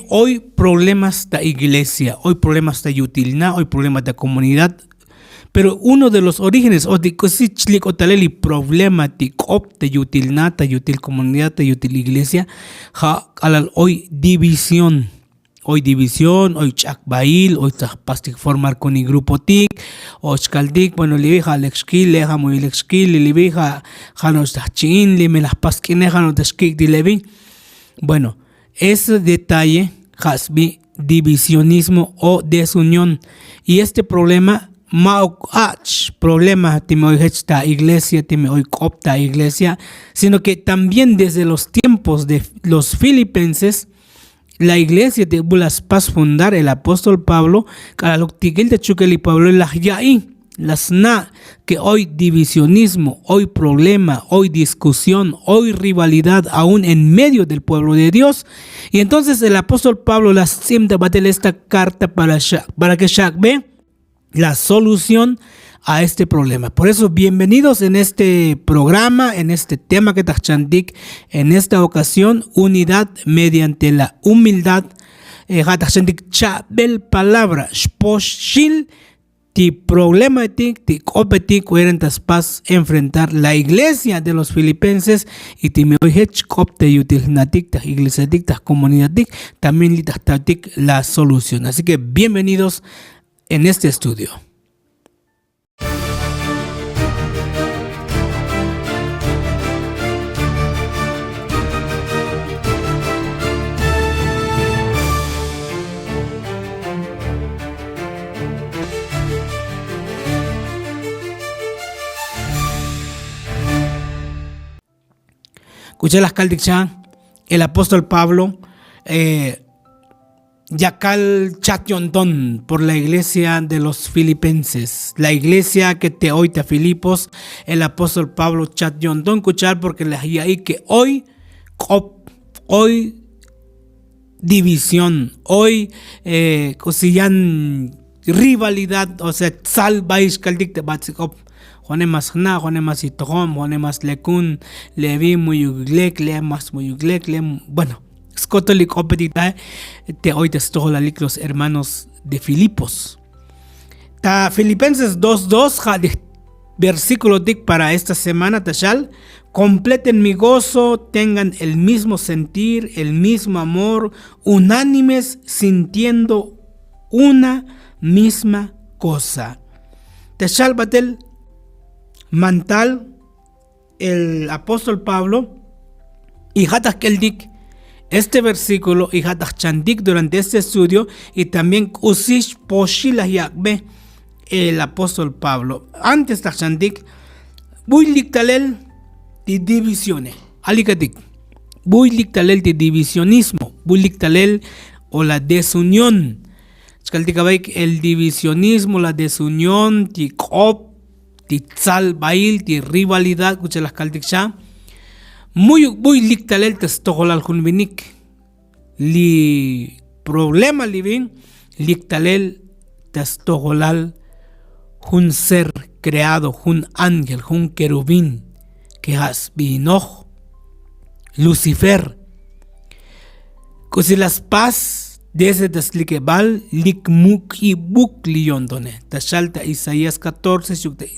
Hoy problemas de iglesia, hoy problemas de utilidad, hoy problemas de comunidad. Pero uno de los orígenes, o de cosich o taleli problema de cop de utilidad, de util comunidad, de util iglesia, hoy división. Hoy división, hoy chakbail, hoy pastik formar con el grupo tic, o chkaldik, bueno, libija lexkil, leja muy lexkil, libija janos tachin, lime las pasquines, janos tachkik de levi. Bueno, ese detalle hasbi divisionismo o desunión. Y este problema, problema time hoy esta iglesia, time hoy copta iglesia, sino que también desde los tiempos de los filipenses, la iglesia de las paz fundar el apóstol Pablo, cada lo que de Chuquel y Pablo las que hoy divisionismo, hoy problema, hoy discusión, hoy rivalidad aún en medio del pueblo de Dios. Y entonces el apóstol Pablo las siempre batel esta carta para que Shak ve la solución a este problema. Por eso, bienvenidos en este programa, en este tema que tachandik, en esta ocasión, unidad mediante la humildad. Tachandik chabel palabra, shposhil, ti problema ti copeti coherentes paz enfrentar la iglesia de los filipenses y ti me hech copte utilnatik ta iglesia ta comunidad también litatik la solución. Así que bienvenidos en este estudio. Escuché las caldichas, el apóstol Pablo, Yakal Chationton por la iglesia de los filipenses, la iglesia que te hoy te Filipos, el apóstol Pablo Chationton, escuchar porque les ahí que hoy división, hoy cosillan rivalidad, o sea, salvais caldic de batsikop. Juane más na, juane más itohom, juane más lekun, levi muyuglek, le más muyuglek, le bueno, scotolik opetita te hoy te estoholalik los hermanos de Filipos. Ta Filipenses 2:2 versículo dik para esta semana tashal, completen mi gozo, tengan el mismo sentir, el mismo amor, unánimes sintiendo una misma cosa. Tashal batel mantal el apóstol Pablo y hatas keldik este versículo y hatas chandik durante este estudio y también usish poshilah yakbe el apóstol Pablo antes de chandik builik talel de divisiones alikadik builik talel de divisionismo builik talel o la desunión el divisionismo la desunión ti cop ti tzal bail, ti rivalidad, escucha las caldiksha. Muy lictalel te stoholal junvinik. Li problema livin, lictalel te stoholal jun ser creado, jun ángel, jun querubín, que has binoj, Lucifer. Cusi las paz, desde deslikebal likmuk y buk liyondone. Tashalta Isaías 14,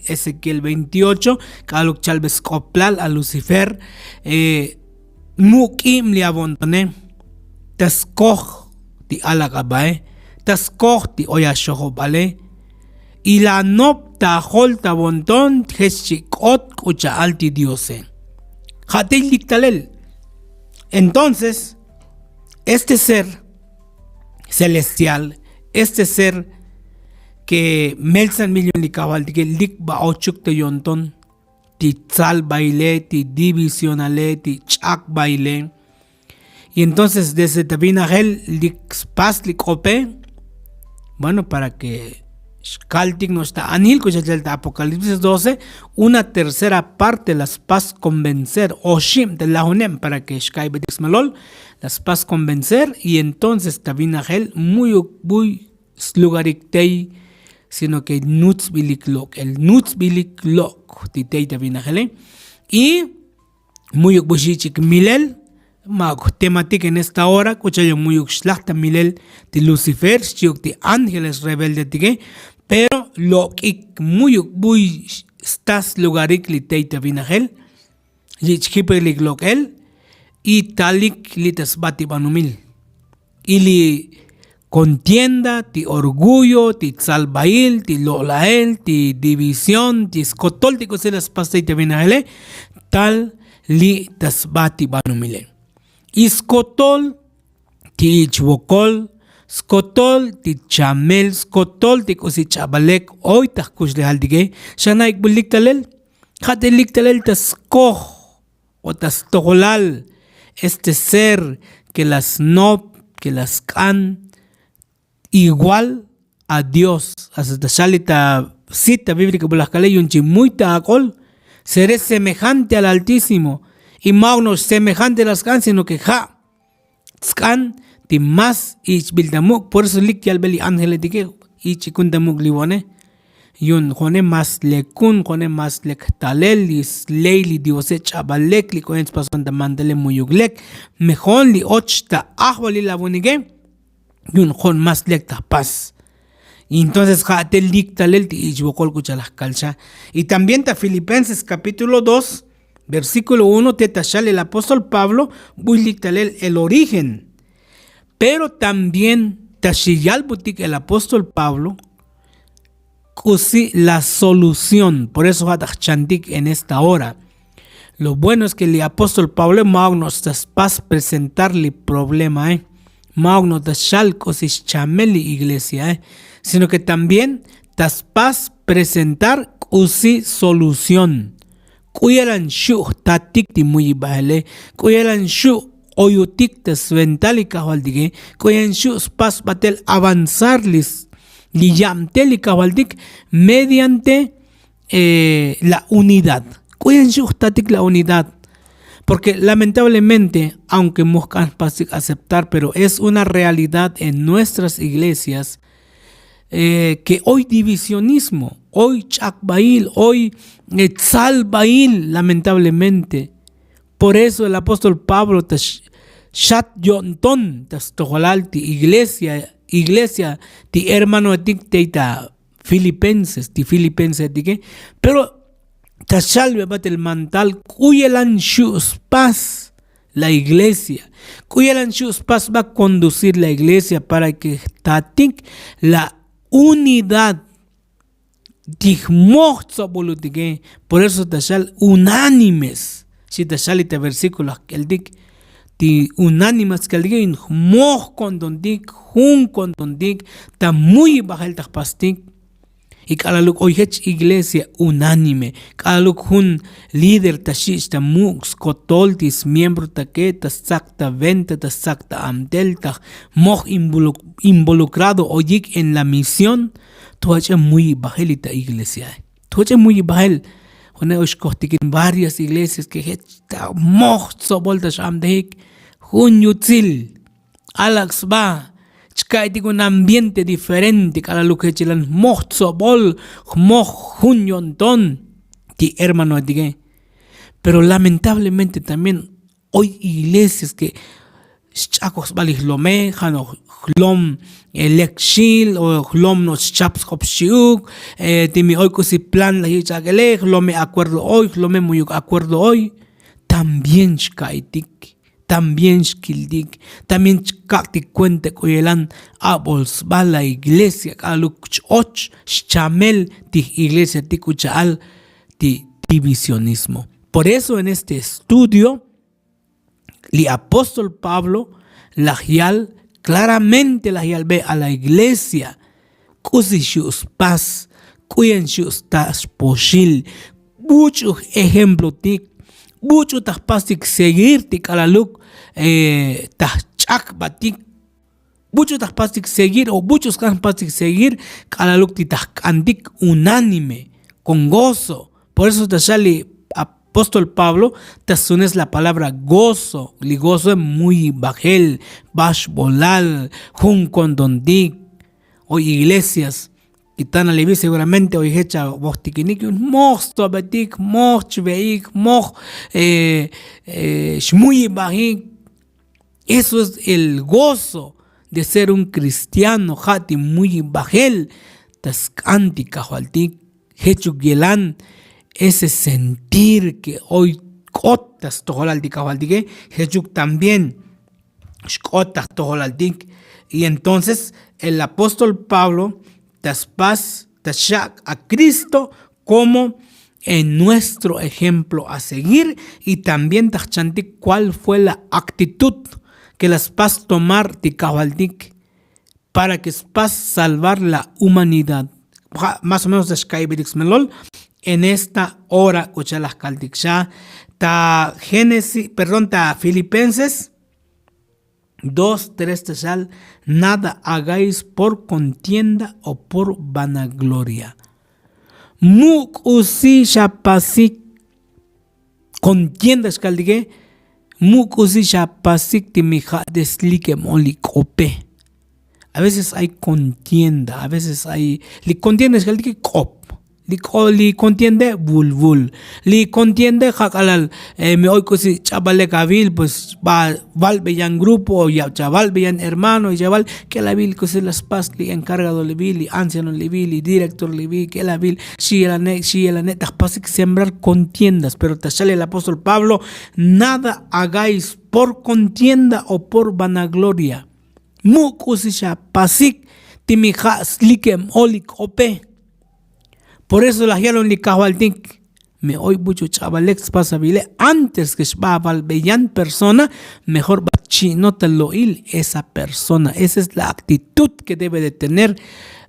Ezequiel 28, kaluk chalbes koplal a Lucifer, mukim liabondone, taskoh ti alagabae, taskoh ti oyashojobale, y la nopta holta bonton, heshikot kucha alti diose. Hatei liktalel. Entonces, este ser celestial, este ser que melsan million likawal que lik ba ochuk te yonton ti tzal baile ti divisionale ti chak baile y entonces desde tabinagel lik spas lik ope bueno para que Kaltik no está anil el Apocalipsis 12 una tercera parte las paz convencer o shim de la honem para que shkai betis malol las paz convencer y entonces tabinagel muy slugariktei sino que nuts biliklok el nuts biliklok titei tabinagel y muy bushichik milel temática en esta hora, cuchayo muy uxlachta milel de Lucifer, de ángeles rebeldes, pero lo que muy estás lugarik li teita vinagel, yichkipelik lokel, y talik litas bati banumil. Y li contienda, ti orgullo, ti salvail, ti lolael, ti división, ti skotol, ti coselas pasteita vinagele, tal li tas bati banumile. Iskotol, ti ichbokol, skotol, ti chamel, skotol, ti kosi chabalek, hoy tas kusle haldige, shanaik bulik talel, hatelik talel tas koh, o tas toholal, este ser que las no, que las can, igual a Dios, hasta shalita cita bíblica por las calles, un chimuita acol, seré semejante al Altísimo, y magnos semejante a las can, sino que ja, scan, ti más y bildamuk, por eso lik al beli ángeles de que, y chikundamuk liwone, yun jone mas lekun, jone mas lek talelis, leili diose chabalek, li cohen pasan de mandele muyuglek, mejor li ochta ahwali la bonige, yun jon más lek ta paz. Y entonces jate lik talel ti ichbokol kuchalas calcha. Y también ta Filipenses capítulo 2, versículo 1, te tachale el apóstol Pablo, builik talel el origen. Pero también tashiyal butik el apóstol Pablo, la solución. Por eso chantik en esta hora. Lo bueno es que el apóstol Pablo magnos tas pas presentarle problema, magnos tas shalcosis chameli iglesia, sino que también tas pas presentar usi solución. Kuyalan shu tatik ti muy baile, kuyalan shu oyutik tas ventali kahwaldige, kuyalan shu pas batel avanzarlis liyamteli kabaldik mediante la unidad. Cuídense ustedes la unidad. Porque lamentablemente, aunque buscan aceptar, pero es una realidad en nuestras iglesias que hoy divisionismo, hoy chakbail, hoy tzalbail, lamentablemente. Por eso el apóstol Pablo shat yonton tas tojolalti iglesia ti hermano teita Filipenses ti, pero tashalve bat el mantal cuyelan shus paz la iglesia, cuyelan shus paz va a conducir la iglesia para que tatik la unidad por eso tashal unánimes si tashal este versículo el dik ti unánimas que alguien moh con dondik, jun con dondik, ta muy baja el pastik. Y cada luk oyech iglesia unánime, cada luk jun líder tashish ta mux, kotoltis, miembro ta que ta sakta venta, ta sakta amtel, ta moh involucrado oyik en la misión, tu hacha muy bajelita iglesia. Tu hacha muy bajel. En varias iglesias que está moh sobolta shamdehik junyutzil alax va chkaiti un ambiente diferente cada lo que chilan moh sobol moh junyonton ti hermano digue. Pero lamentablemente también hoy iglesias que chakos balis lome jano hlom elekshil o hlom nos chaps hopshiuk timi hoy kusi plan la hichagele hlome acuerdo hoy hlome muy acuerdo hoy también chkaitik también shkildik también chkaktik cuente koyelan abols va la iglesia kaluk och chamel ti iglesia ti kuchal ti divisionismo. Por eso en este estudio el apóstol Pablo la hial claramente la hial ve a la iglesia kusi shus paz kuyen shus tas poshil muchos ejemplos tik muchos tas pasik seguir tik alaluk tas chak batik muchos tas pasik seguir o muchos tas pasik seguir alaluk ti tas kandik unánime con gozo. Por eso te sale apóstol Pablo te sunes la palabra gozo. El gozo es muy bajel, bash bolal, jun condondik. Hoy iglesias que están a levi seguramente hoy hecha bostiquinik un mosto betik, moch veik, moch shmuy bajik, Eso es el gozo de ser un cristiano. Hati muy bajel. Tas antica hualtik. Hechuk yelan. Ese sentir que hoy cotas tojolaltik hualtik. Hechuk también. Cotas tojolaltik. Y entonces el apóstol Pablo taspas tashak a Cristo como en nuestro ejemplo a seguir, y también tachantik cuál fue la actitud que las pas tomar tikahualtik para que pas salvar la humanidad. Más o menos en esta hora las caltic ya ta Génesis, perdón, ta Filipenses 2:3 tashal, nada hagáis por contienda o por vanagloria. Muk usi shapasik contienda escaldigue, muk usi shapasik timija deslike molikope. A veces hay contienda, a veces hay li contienda escaldigue cop. Li contiende bulbul, li contiende jakalal, me hoy cosi chabale kabil, pues va val beyan grupo, ya chaval beyan hermano, y chaval que la vil cosi las pas li encargado li vil, li anciano li vil, li director li vil, que la vil, si el anet, pasik sembrar contiendas, pero te sale el apóstol Pablo, nada hagáis por contienda o por vanagloria. Mu cosi pasik timija slikem olik ope. Por eso la hielon li kahualtik. Me hoy mucho chavalex pasabile antes que shbabal beyan persona, mejor bachinota loil esa persona. Esa es la actitud que debe de tener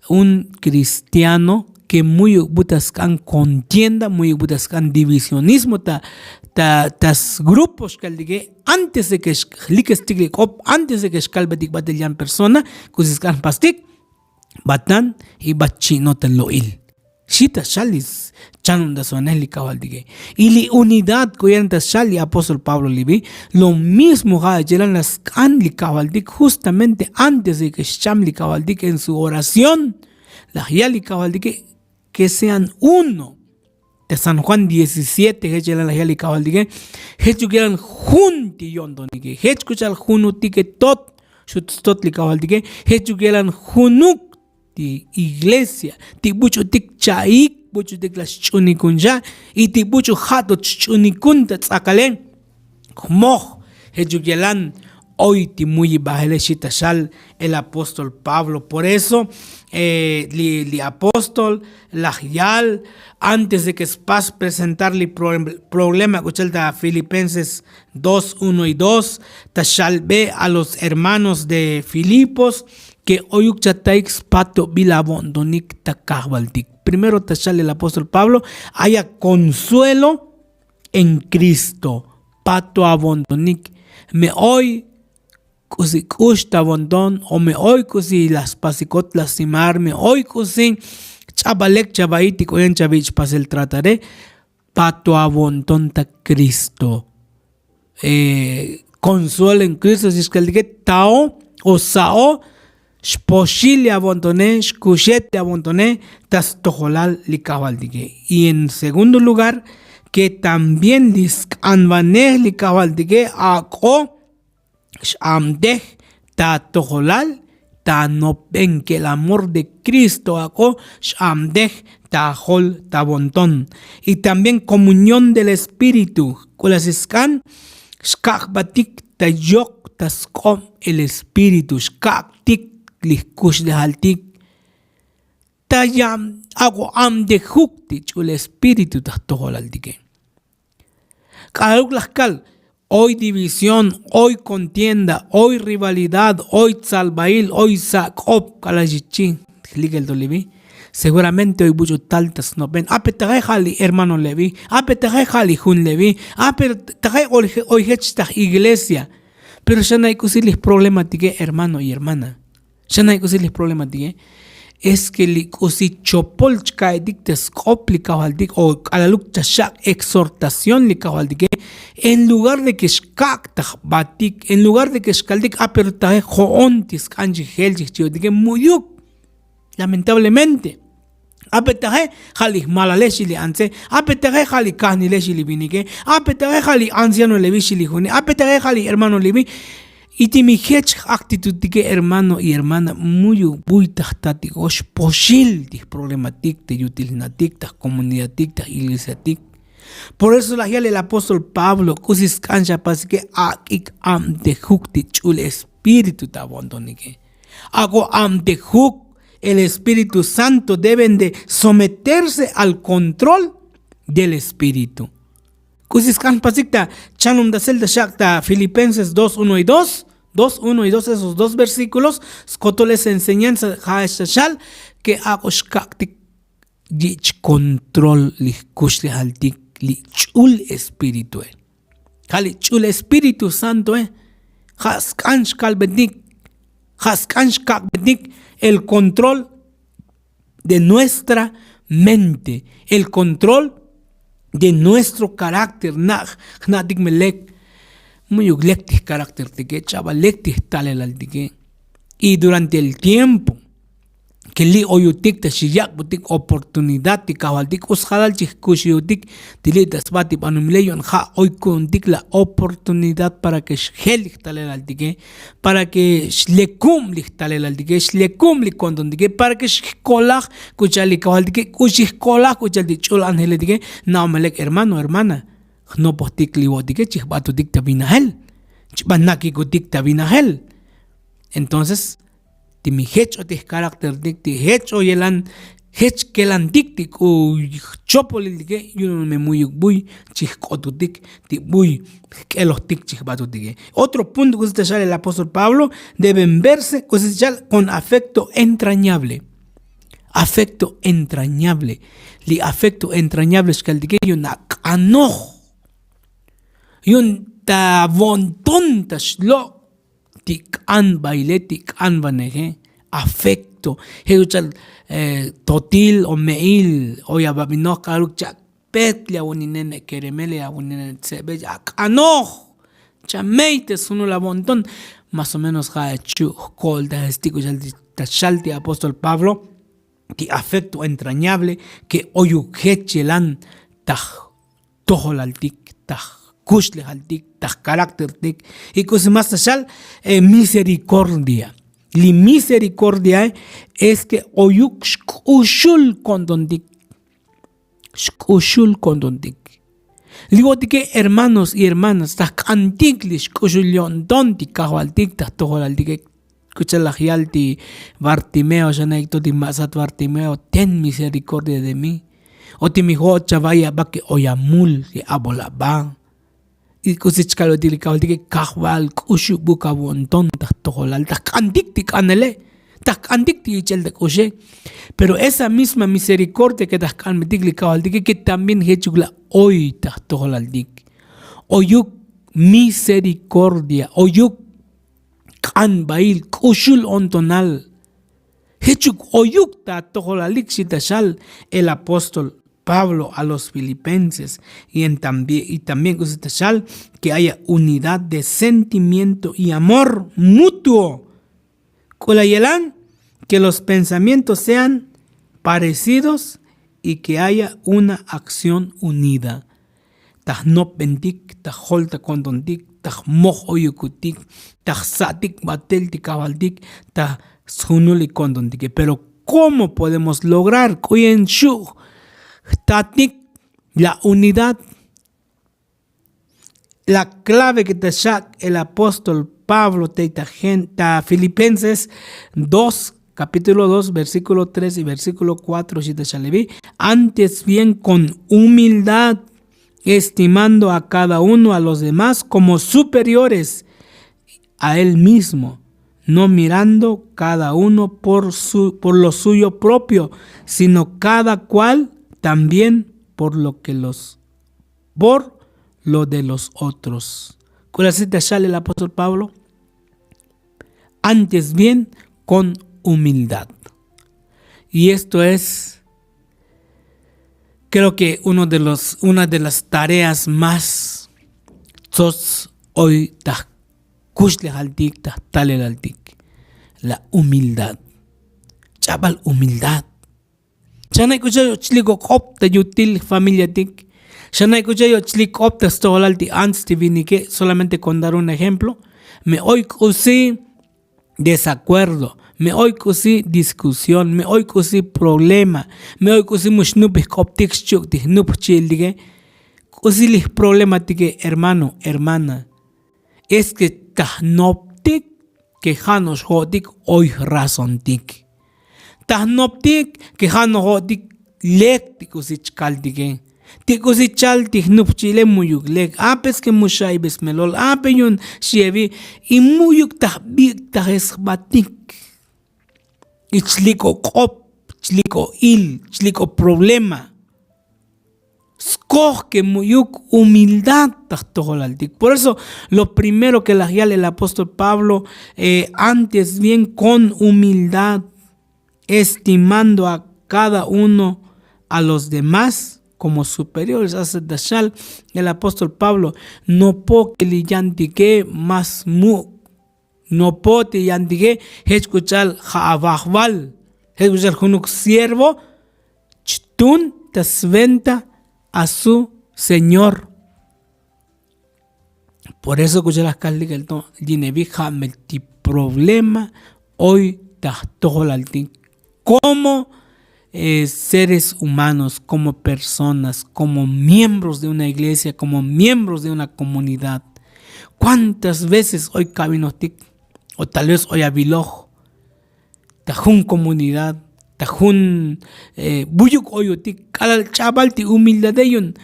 un cristiano que muy butascan contienda, muy butascan divisionismo, tas grupos que diga antes de que antes de que shkalbatik batallan persona, kusiskan pastik, batan y bachinota loil. Shita shalis chanunda soneli kavaldige. Y la unidad que shali apóstol Pablo libi, lo mismo llegan las canli kavaldik justamente antes de que shamli kavaldik en su oración, la yali kavaldik que sean uno. De San Juan 17 llegan la yali kavaldik, llegan junti yondonige, escuchar junutike tot shut li kavaldik, llegan junuk iglesia, ti bucho tik chaik, bucho tik las chunikunja, y ti bucho hato chunikunta tzakalen, moh, hejugelan, hoy ti muy bajele shitashal el apóstol Pablo. Por eso, li apóstol, la yal, antes de que pas presentarle problema, escuchar Filipenses 2:1 y 2, tashal ve a los hermanos de Filipos, que oyuk chataix pato bilabondo.nik takahbaltik. Primero tachale el apóstol Pablo, haya consuelo en Cristo. Pato abondonik. Me hoy kusi kushta bondon, o me hoy kusi las pasikot lastimar, me hoy kusi chabalek chabaiti koyen chavich pasel trataré. Pato abondon ta Cristo. Consuelo en Cristo, si es que el que tao o sao, Shposhili abontoné, shkushete abontoné, tastojolal likabaldige. Y en segundo lugar, que también diskanvaneh likabaldige, ako shamdeh ta tojolal, ta no ven que el amor de Cristo, ako shamdeh ta hol ta bontón. Y también comunión del Espíritu, kulasiskan, shkakbatik ta yok taskom el Espíritu, shkaktik lihkush de haltik tayam hago am de hukti el espíritu tastoholaltike. Kaluk laskal, hoy división, hoy contienda, hoy rivalidad, hoy tzalbail, hoy sakop kalajichi, ligel dolivi. Seguramente hoy mucho taltas no ven. Apetagejali hermano Levi, apetagejali Jun Levi, apetagej hoy hechtag iglesia. Pero ya no hay que problemática, hermano y hermana. Ya no hay que decirles problemática. Es que li kusi chopolchka edictes complicabaldik o a la lucha shak exhortación li cabaldik, en lugar de que shkak batik, en lugar de que shkaldik apertaje joontis kanji heljik chiodik muyuk, lamentablemente. Apetaje jali malaleshi li anse, apetaje jali kahni leshi li binike, apetaje jali anciano levi li juni, apetaje jali hermano levi. Y timi hech actitud que hermano y hermana muy tahtatik osh poshil tis problematik te utilinatik tas comunidad ta iglesia tik. Por eso la el apóstol Pablo kusis cancha pas que ik am de hukti chul espíritu ta bondonike. Hago am de huk el Espíritu Santo deben de someterse al control del Espíritu. Kusis cancha pasikta chanum da celda shakta Filipenses 2:1 y 2. 2:1 y 2, esos dos versículos, skotoles enseñanza haeshashal que agoshkaktik dich control li kushli haltik li chul espíritu Kali chul Espíritu Santo haskansh kalbednik el control de nuestra mente, el control de nuestro carácter nadik melek muy lectis carácter tique, chaval lectis tal el tique. Y durante el tiempo que li oyutik ta shiyak butik oportunidad ti kavaltik ushalal chikushiyutik tilitas bati panumleyon ha hoy kuntik la oportunidad para que shelik tal el tique, para que shlekum lik tal el tique, shlekum lik kondontique, para que shkolach kuchali kavaltik kushkolach kuchali chul angel tique, na melek hermana no postik libotique chihbatu dicta vinahel chbanaki dicta vinahel. Entonces timi hecho tis carácter dicti hecho yelan hech kelan dicti u chopoli dige yuno me muy buy chihkotutik ti buy kelostik chihbatu dige. Otro punto que se sale el apóstol Pablo deben verse con afecto entrañable. Afecto entrañable. Li afecto entrañable es que el dige yunak anojo yun ta vontón ta shlo tik an baile tik an vaneje afecto heuchal totil o meil o ya babino karuk chak petlia uninen keremele a uninen sebe jak anoj chameite suno la vontón más o menos ha hecho col da estico ta shalti apóstol Pablo ti afecto entrañable que oyukechelan taj tojolaltik taj kushli haltik, taj carácter tik, y más tachal misericordia. La misericordia es que oyuk shkushul kondondik. Shkushul kondondik. Digo que hermanos y hermanas, taj antikli shkushul yondontik, kahualtik, taj toholaltik, escucha la gialti Bartimeo, Janaicto di Masat Bartimeo, ten misericordia de mí. O ti mi hocha vaya va que oyamul, que abolabán. Y cosich kalotili kawaltike kahwal kushu buka wonton ta toholal ta kandikti kanele ta kandikti ichel de koshe. Pero esa misma misericordia que ta kanmetikli kawaltike que también hechugla hoy ta toholal dik. Oyuk misericordia, oyuk kan bail kushul ontonal. Hechuk oyuk ta toholalik shitashal el apóstol Pablo a los filipenses y también que haya unidad de sentimiento y amor mutuo. Kulayelan, que los pensamientos sean parecidos y que haya una acción unida. Taj no pendik, taj holta kondondik, taj moj oyukutik, taj satik bateltik kabaldik, taj sunuli kondondik. Pero ¿cómo podemos lograr kuyen shu tatik la unidad? La clave que te da el apóstol Pablo te ta Filipenses 2, capítulo 2, versículo 3 y versículo 4, antes bien con humildad, estimando a cada uno a los demás como superiores a él mismo, no mirando cada uno por lo suyo propio, sino cada cual también por lo de los otros. ¿Cuál es el apóstol Pablo? Antes bien con humildad. Y esto es, creo que una de las tareas más hoy la humildad. Chaval, humildad. Shanay ko siya chliko opta yutil familia tik. Shanay ko siya chliko opta stolalti ans tivinike, solamente con dar un ejemplo. Me hoy sí desacuerdo, me hoy sí discusión, me hoy sí problema, me hoy sí mushnup koptik chuk nup childige, kusi problema tige hermano, hermana. Es que tahnoptik que janos jodik hoy razontik. Tahnoptik que janos jodik lek tikusich kaldige. Tikusi chal tihnub chile muyuk lek apes que mushay besmelol ape yun shevi y muyuk tahbik tahisbatik. Ichliko kop, chliko chliko problema. Escoge muyuk humildad tahtoholaltik. Por eso lo primero que el apóstol Pablo antes bien con humildad, estimando a cada uno a los demás como superiores. Hace dashal el apóstol Pablo no po que li yantique más mu no po te yantique escuchar haabahwal escuchar junuk siervo chtun tasventa a su señor. Por eso escuchar las calles que el ton dinevi hamel ti problema hoy tahtoholaltik como seres humanos, como personas, como miembros de una iglesia, como miembros de una comunidad. ¿Cuántas veces hoy cabinotik o tal vez hoy abiloj tajun comunidad tajun buyuk oyutik al chaval ti humildad de yun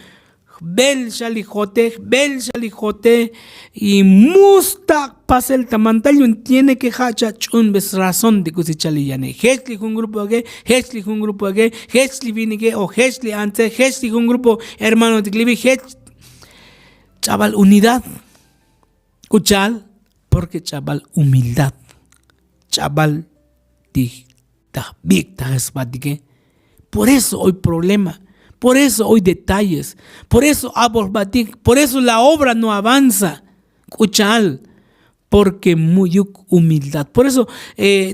bel shalijote y musta pasel tamantayun tiene que hacha chun bes razón de kusichaliyane hechli un grupo que hechli un grupo que hechli vini que o hechli ante hechli un grupo hermano de klibi chaval unidad kuchal porque chaval humildad chaval di tahbik tahesbatike. Por eso hoy problema. Por eso hoy detalles, por eso aborbatik, por eso la obra no avanza, kuchal, porque muyuk humildad. Por eso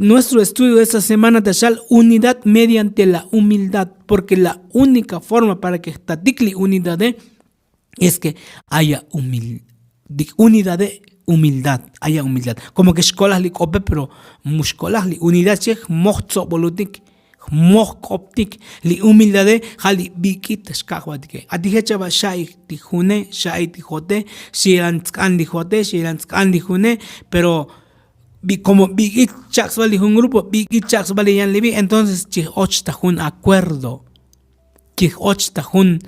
nuestro estudio de esta semana tashal unidad mediante la humildad, porque la única forma para que estatikli unidad es que haya unidad de humildad, haya humildad. Como que escolas li cope, pero muscolas li unidad chek mochtso bolutik. Mokoptik li humildad hali bikit skahwatike adije chava shai tijune shai tijote shirantskan dijune pero como bikit chaxvali un grupo bikit chaxvali yan libi entonces chich tajun acuerdo chich tajun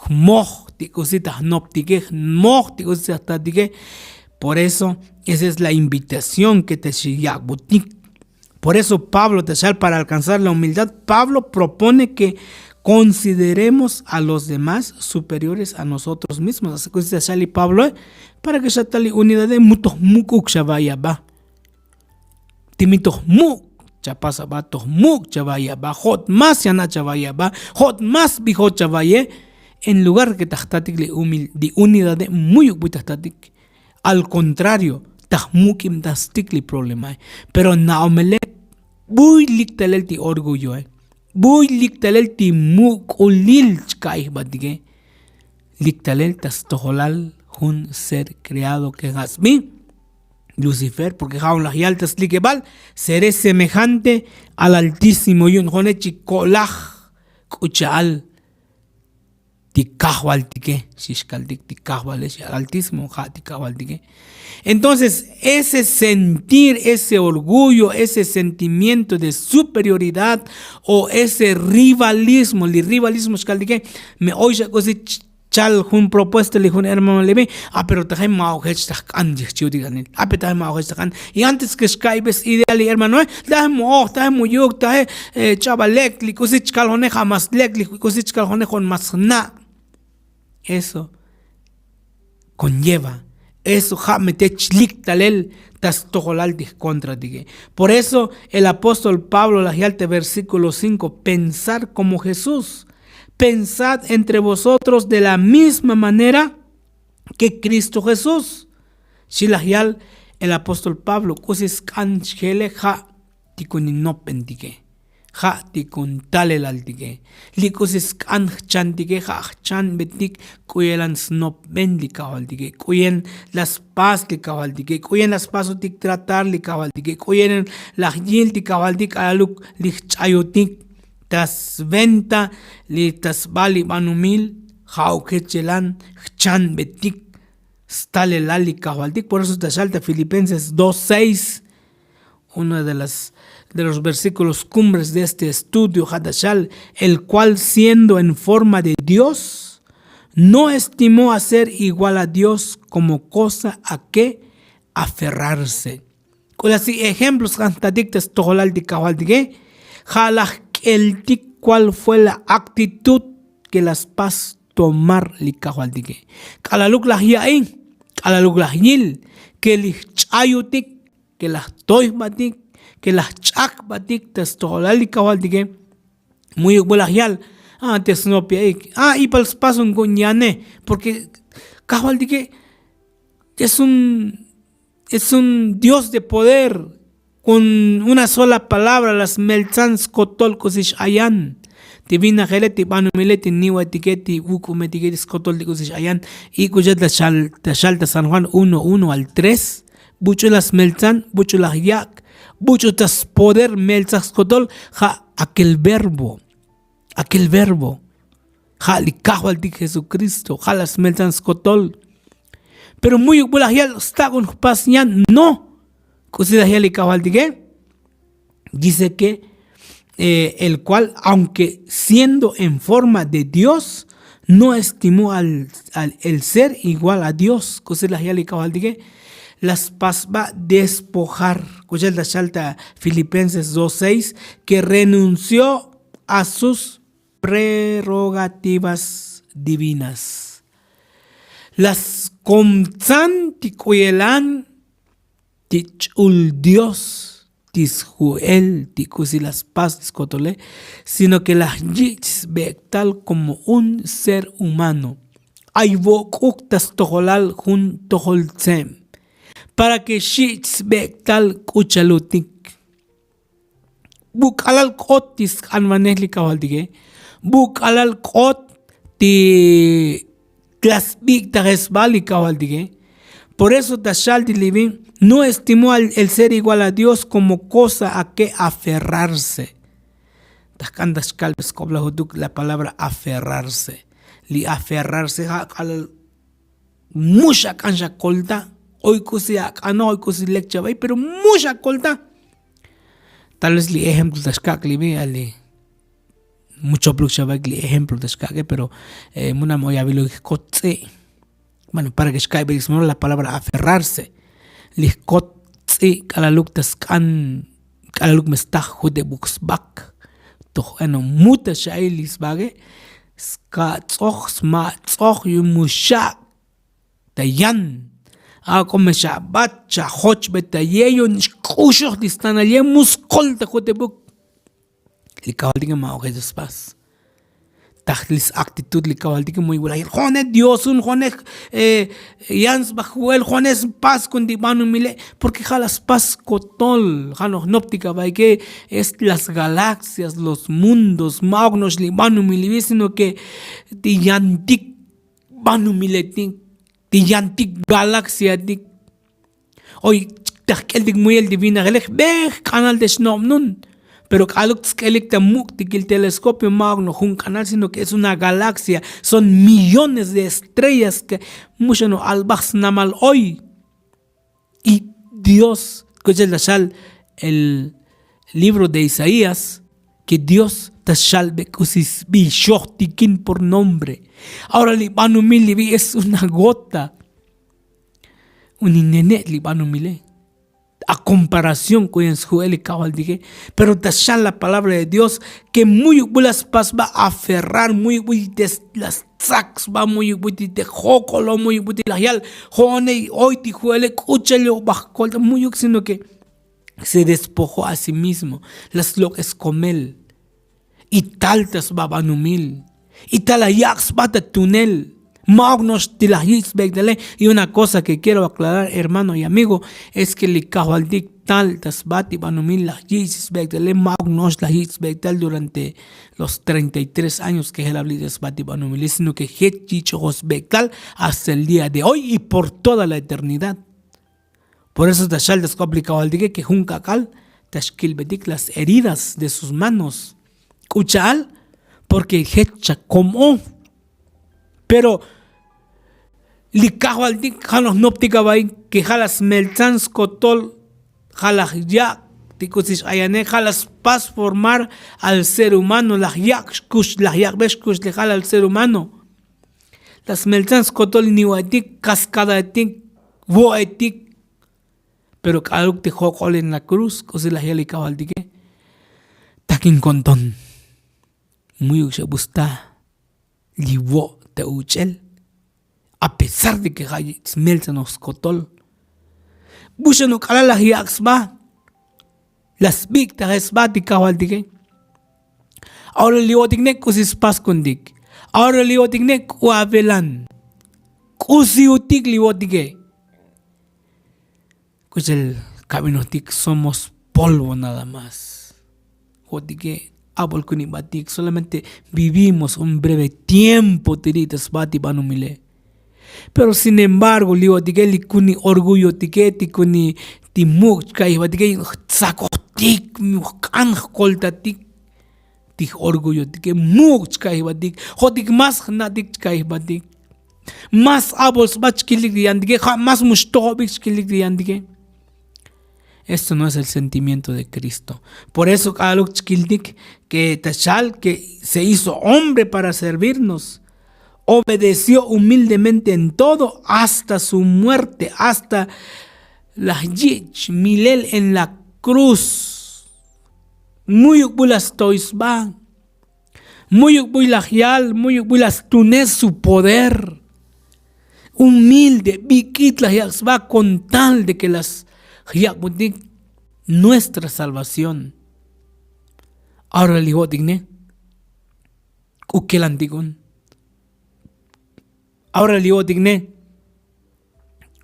moj tikusita noptike moj tikusita tatike. Por eso esa es la invitación que te shiyabutik. Por eso Pablo, para alcanzar la humildad, Pablo propone que consideremos a los demás superiores a nosotros mismos. Así que Pablo, para que ya tal unidad de mutos mukuk chavaya ba. Timitos muk chapasa ba, tos muk chavaya ba, hot más yana chavaya ba, hot más bijo chavaye, en lugar que tahtatik de unidad de muy tahtatik. Al contrario, tahmukim dastikli problema. Pero naomele buy liktalel ti orgullo buy liktalel ti mukulil chkaih batige liktalel tas toholal un ser creado que hasmi Lucifer porque jaun las yaltas likebal seré semejante al Altísimo yun jone chikolaj kuchal tikahwaltike shishkaltik tikahwal Altísimo ja tikahwaltike. Entonces, ese sentir, ese orgullo, ese sentimiento de superioridad o ese rivalismo, el rivalismo me oye così chal un propuesta le un hermano le ve, pero tajem mao hechtakan digan, tajem mao hechtakan. Y antes que skypes ideal hermano, tajem muyuk, tajem chavalek, li così chalone jamás lek, li così chalone con más na. Eso conlleva eso talel tas tojolal contra tige. Por eso el apóstol Pablo la versículo 5 pensar como Jesús, pensad entre vosotros de la misma manera que Cristo Jesús. Si la el apóstol Pablo kusis kanchele ja tikuninop pendige ja tikun talelal tike. Likusis kan chan tike ja chan betik kuyelan snop ben likawal tike. Kuyen las paz likawal tike. Kuyen las paso tik tratar likawal tike. Kuyen la yil tikawal tik aluk lichayotik. Tas venta li tas bali manumil jaukechelan chan betik stale lali kahualtik. Por eso te salta Filipenses 2:6, uno de los versículos cumbres de este estudio, Hadashal, el cual siendo en forma de Dios no estimó a ser igual a Dios como cosa a que aferrarse. Con así ejemplos cantatictes toholal di kahualtik, jalaj el tic cuál fue la actitud que las paz tomar li kahualtik. Kalaluk lah yain, kalaluk lah yil, que li chayutik, que las toismatik, que las chakbatik, tes toholal li kahualtik, muy bulahyal, antes no piaik, y pals pasun gunyane, porque kahualtik es un Dios de poder. Con una sola palabra, las melzans kotol kusish ayan. Divina geleti banu mileti niwa etiqueti ukum etiqueti kotol kusish ayan. Y kuyat la shalta San Juan 1:1-3. Bucho las melzan, bucho las yak, bucho tas poder melzas kotol. Ja aquel verbo. Ja likajo al Jesucristo. Ja las melzans kotol. Pero muy bulahial está con pasian, no. Dice que el cual, aunque siendo en forma de Dios, no estimó el ser igual a Dios. Las paz va a despojar. Filipenses 2:6, que renunció a sus prerrogativas divinas. Las comtzanticuyelan tichul Dios, tisjuel, ticusi las paz, tiscotole, sino que las yits ve tal como un ser humano. Aivokuktas toholal jun toholzem, para que shits ve tal kuchalutik. Bukalal kot tis anvanehli kavaldige, bukalal kot ti klasbik tagesbali kavaldige. Por eso Tashal Living no estimó el ser igual a Dios como cosa a que aferrarse. La palabra aferrarse. Li aferrarse mucha cancha colta. Hoy cusi no hoy cusi leccha pero mucha colta. Tal vez li ejemplo Tashkak Living ali mucho pluxabak li ejemplo Tashkak pero muna moya bilo kotse. Bueno, para que escribamos la palabra aferrarse. Liskot tsi kalaluk taskan kalaluk mestah jude buxbak. Bueno, muta shailis bage ska tsoch sma tsoch yumusha tayan. Como shabat chahoch betayeyo nishkushoch distana ye muskol ta jude buk. Likawaldinga ma ojes pas. Tajlis actitud likawaldiki muy buena. Jone Dios un jone yans bajuel jone paz con divano mile porque jalas paz kotol jano noptica va que es las galaxias los mundos magnos libano mile sino que tiyantik banu miletik tiyantik galaxia dik hoy tajkel dik muy el divina gelej be canal de snom nun. Pero el telescopio magno es un canal, sino que es una galaxia. Son millones de estrellas que mucho no albax namal hoy. Y Dios, el libro de Isaías, que Dios tashal bekusis bi shochtikin por nombre. Ahora libanu mili es una gota. Un inenet libanu mili. A comparación con Joel y Cabaldique, pero tachar la palabra de Dios que muy buenas pas va a aferrar muy las sacs va muy de jocolo muy la yal jone hoy ti Joel escúchalo bajo muy sino que se despojó a sí mismo las loques comel y taltas va banumil y talayax bata tunel Magnos de la Hitzbegdale. Y una cosa que quiero aclarar, hermano y amigo, es que el Kahaldik tal tasbati banumil la Hitzbegdale, Magnos la Hitzbegdale durante los 33 años que él habló de tasbati banumil, sino que Hetchichos Begdal hasta el día de hoy y por toda la eternidad. Por eso Tashal descubrí que Junkakal, Tashkil Bedik, las heridas de sus manos. Kuchal, porque Hetcha como. Pero Likawaldik, Halos Noptikabay, que Halas Meltzans Kotol, Halas Yak, Tikusis Ayane, Halas Paz formar al ser humano, las Yakkush, las Yakbeshkush, le jala al ser humano. Las Meltzans Kotol, Niwatik, Cascadatik, Woetik. Pero algo te jocó en la cruz, cosas la Yalikawaldik, Takin Konton. Muy se gusta, Liwo te uchel. A pesar de que hay smeltanos kotol, buscan kala las yaksba, las víctimas bati kawaldige. Ahora liotignek kusis paskundik. Ahora liotignek kuavelan. Kusiutik liotige. Pues el caminotik somos polvo nada más. Jodige abol kunibatik solamente vivimos un breve tiempo tiritas bati banumile. Pero sin embargo, liwa tigeli kuni orgullo tiketi kuni timuk kai batigay sakotik kan koltatik tik orgullo tike muk kai batik hotik mas nadik kai batik mas abols bachkilik diandige mas mustobik kilik diandige. Esto no es el sentimiento de Cristo. Por eso Kaluk Chkildik que Tashal que se hizo hombre para servirnos. Obedeció humildemente en todo hasta su muerte, hasta la Yich Milel en la cruz. Muy bulas toisba, muy bulas yal, muy bulas tunes su poder. Humilde, bikit la yaksba con tal de que las yakudik nuestra salvación. Ahora el hijo digne, ukelandigun. Ahora ligo digne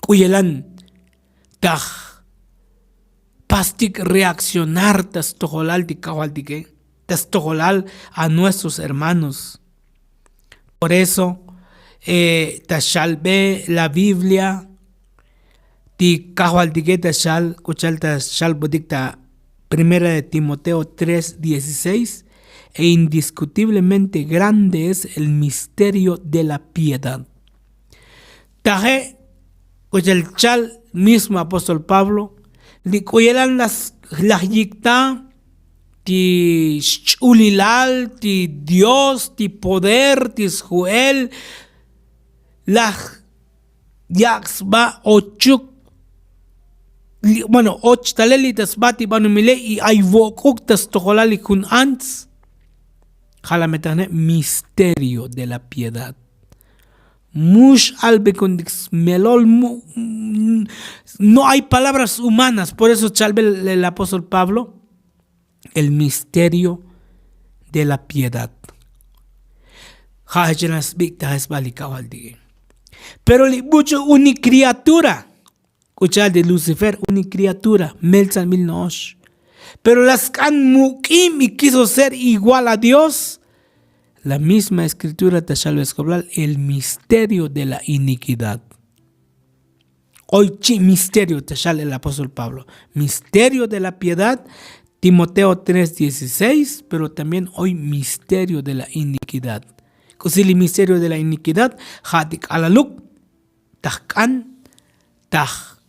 kuyelan taj pastik reaccionar tastojolal di kawaldike tastojolal a nuestros hermanos. Por eso tashal ve la Biblia di kawaldike tashal kuchal tashal bodikta Primera de Timoteo 3:16 e indiscutiblemente grande es el misterio de la piedad. Taje, pues el chal mismo apóstol Pablo, le cuyelan las yicta, ti ulilal, ti Dios, ti poder, ti Joel, la yaxba ochuk, bueno, och talelitas bati banumile y ay vokuk tas toholali kun ants, jalametane misterio de la piedad. Mush albekundix melol no hay palabras humanas, por eso chalbe el apóstol Pablo el misterio de la piedad. Pero li mucho una criatura, escuchar de Lucifer, una criatura, Melzan Milnosh. Pero las can mukim y quiso ser igual a Dios. La misma escritura te salva escobrar el misterio de la iniquidad. Hoy misterio te sale el apóstol Pablo. Misterio de la piedad, Timoteo 3:16, pero también hoy misterio de la iniquidad. Così el misterio de la iniquidad, hatik alaluk, tahkan, tah,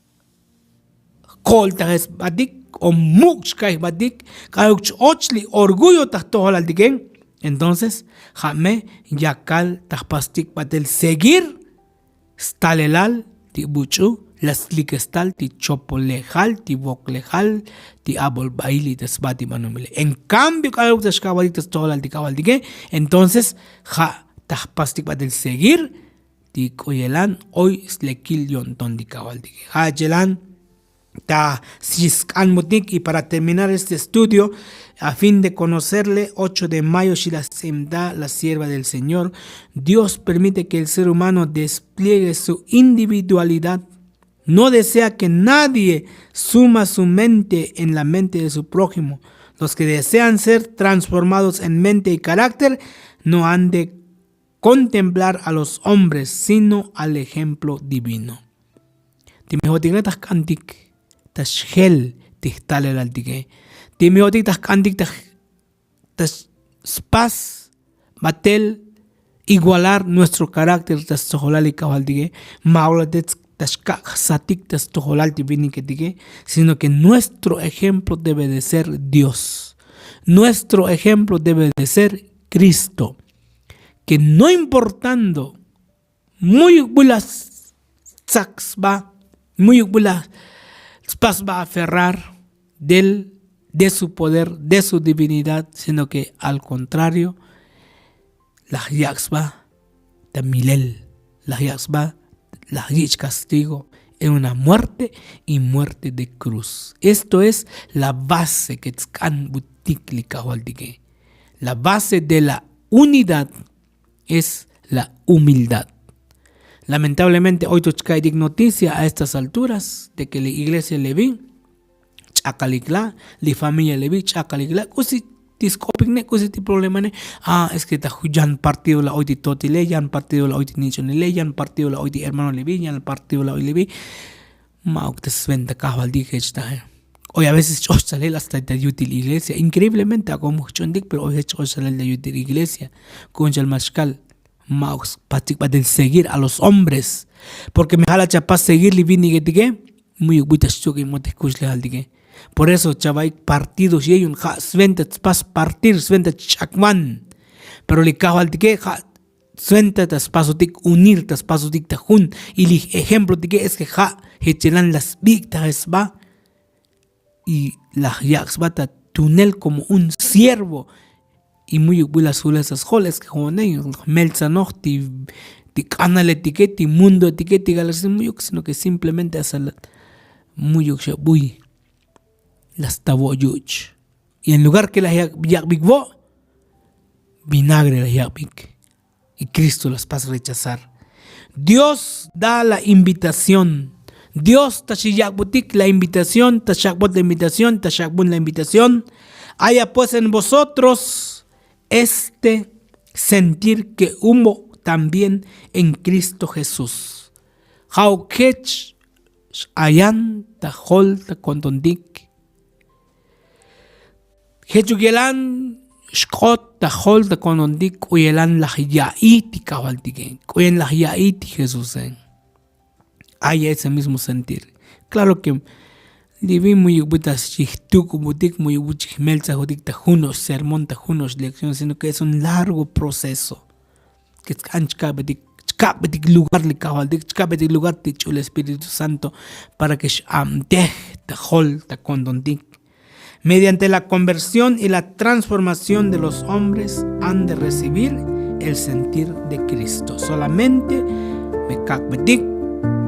kol tahes badik, o much kai badik, kauch ochli orgullo tahtohol al digen. Entonces, jame yakal tahpastik batel seguir stalelal ti buchu las likestal ti chopolejal ti boklejal ti abol baili tesbati manumile. En cambio, kalau tashkabalitas tolal ti kabaldige, entonces ja tahpastik batel seguir ti koyelan hoy slekil yonton ti kabaldige. Ja jelan Y para terminar este estudio, a fin de conocerle, 8 de mayo, Shilasemda, la sierva del Señor, Dios permite que el ser humano despliegue su individualidad. No desea que nadie suma su mente en la mente de su prójimo. Los que desean ser transformados en mente y carácter no han de contemplar a los hombres, sino al ejemplo divino. Timihotignetas kantik, tashgel tihtalel altige. Timihotigtas kantik spas batel igualar nuestro carácter tastojolal y cabaldige. Maulatetz tashkak satik tastojolal tibiniquetige. Sino que nuestro ejemplo debe de ser Dios. Nuestro ejemplo debe de ser Cristo. Que no importando muy buenas sacs va, muy buenas spas va a aferrar de su poder, de su divinidad, sino que al contrario, la yaxba de milel, la yaxba, la yich castigo en una muerte y muerte de cruz. Esto es la base que tzkan butikli kahualdige. La base de la unidad es la humildad. Lamentablemente hoy hay noticia a estas alturas de que la iglesia Leví, chakalikla, la familia Leví, chakalikla, kusi tiscopicne, kusi ti problema ne, es que ya han partido la hoy de Totile, ya han partido la hoy de Nichonile, ya han partido la hoy de hermano Leví, ya han partido la hoy Leví, mauk te sventa kahval dije esta. Hoy a veces yo salí hasta de yutil iglesia, increíblemente hago mucho indik, pero hoy yo salí de yutil iglesia, con el mashkal, maus, para seguir a los hombres, porque me jala chapa seguir livini que diga, muy buenas choque motes kusle al diga. Por eso chavai partidos y hay un sventa pas partir sventa chakman, pero le cago al diga sventa tas pasotik unir tas pasotik tajun y el ejemplo diga es que hechelan las víctimas va. Y la yaxbata tunel como un siervo y muy buenas esas joles que con ellos melzanoch ti canal etiqueti mundo etiqueti galas muy sino que simplemente hace muy buy las taboyuch y en lugar que la yaxbigbo vinagre la yaxbig y Cristo las pasa a rechazar. Dios da la invitación. Dios tashiyakbutik la invitación, tashakbot la invitación, tashakbun la invitación. Haya pues en vosotros este sentir que hubo también en Cristo Jesús. Haukech ayan tajol takontondik. Hechugelan shkot tajol takontondik uyelan lahyaiti kabaltigen. Uyen lahyaiti Jesús en. Hay ese mismo sentir. Claro que divi muy buenas chichtuku butik muy buchik melza judik tajunos sermón tajunos lecciones, sino que es un largo proceso. Que chkabetik lugar le kabaldik chkabetik lugar tichu el Espíritu Santo para que amteh tajol takondondik. Mediante la conversión y la transformación de los hombres han de recibir el sentir de Cristo. Solamente me kakbetik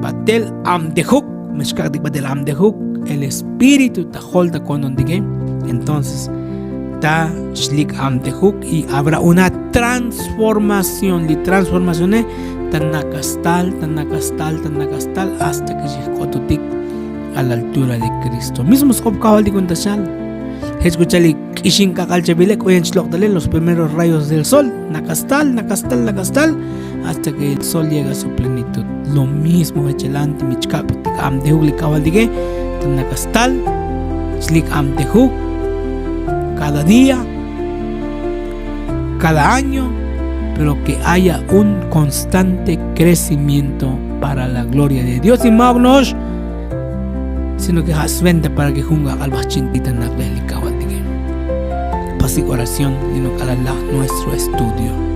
batel amdehuk, meshkakdik batel amdehuk, el espíritu tajol ta konondige. Entonces ta shlik amdehuk y habrá una transformación. Li transformación tanakastal hasta que shikotutik a la altura de Cristo. Mismo skop kawal di kuntashal. Escuchali kishin kakalchabilek oyen shlok dale los primeros rayos del sol. Nakastal hasta que el sol llega a su plenitud. Lo mismo echelante michkap amdehuk li kawal dige tanakastal shlik amdehuk cada día, cada año, pero que haya un constante crecimiento para la gloria de Dios y magnos, sino que hasventa para que junga al bachintita nakleli kawatige. Pasi oración y no calalá nuestro estudio.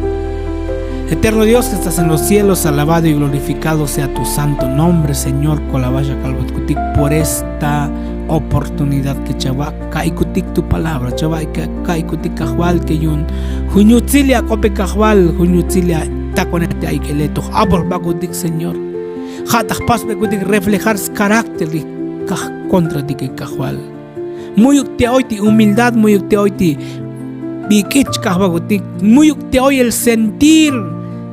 Eterno Dios que estás en los cielos, alabado y glorificado sea tu santo nombre, Señor, colabaya calvatkutik, por esta oportunidad que chava kaikutik tu palabra, chava kaikutik kahwal que yun juñutzilia kope kahwal juñutzilia taconete aikeleto abor bagutik, Señor. Hatak pas bagutik reflejar carácter contra ti que cajual. Muy te hoy ti humildad, muy te hoy ti bikich kahbagutik, muy te hoy el sentir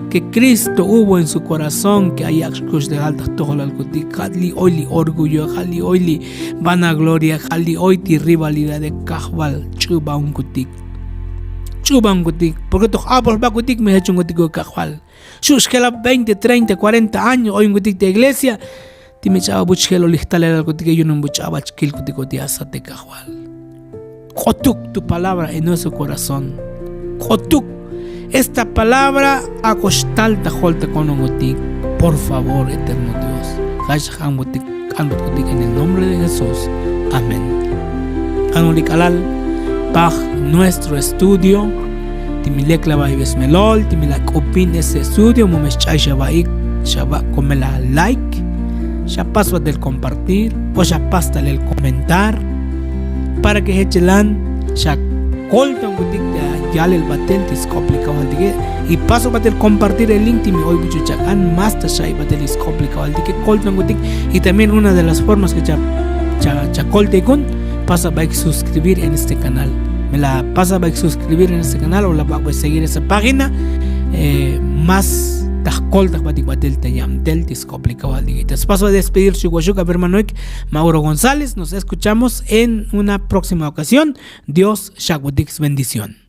que Cristo hubo en su corazón, que hay actos de alta tojolalgutik, jali hoy orgullo, jali hoy vanagloria, jali hoy ti rivalidad de cajual, chubaungutik. Porque tus árboles bagutik me he hecho un gotico de cajual. Sus que 20, 30, 40 años, hoy un gotico de iglesia, ti me echaba buchelo listale al gotico, yo no buchaba chquil gotico de asate cajual. Jotuk tu palabra en nuestro corazón. Jotuk, esta palabra acostalta holta con un gotico. Por favor, eterno Dios. En el nombre de Jesús. Amén. Anulik alal. Bach nuestro estudio timilek la baibes melol timilak opin ese estudio mumes chay shabaik shaba comela like ya paso del compartir o ya pasta el comentar para que hechelan ya coltan gutik de yal el batel tis complicado al dige y paso batel compartir el link timi hoy buchu chakan master shay batel is complicado al dige coltan gutik y también una de las formas que ya colte con pasa a suscribir en este canal. Me la pasa a suscribir en este canal o la va a seguir esa página. Más tascoltas batikbatel te yam del discomplicado al día. Paso a despedir su guayuca Bermanoik Mauro González. Nos escuchamos en una próxima ocasión. Dios Shagudix bendición.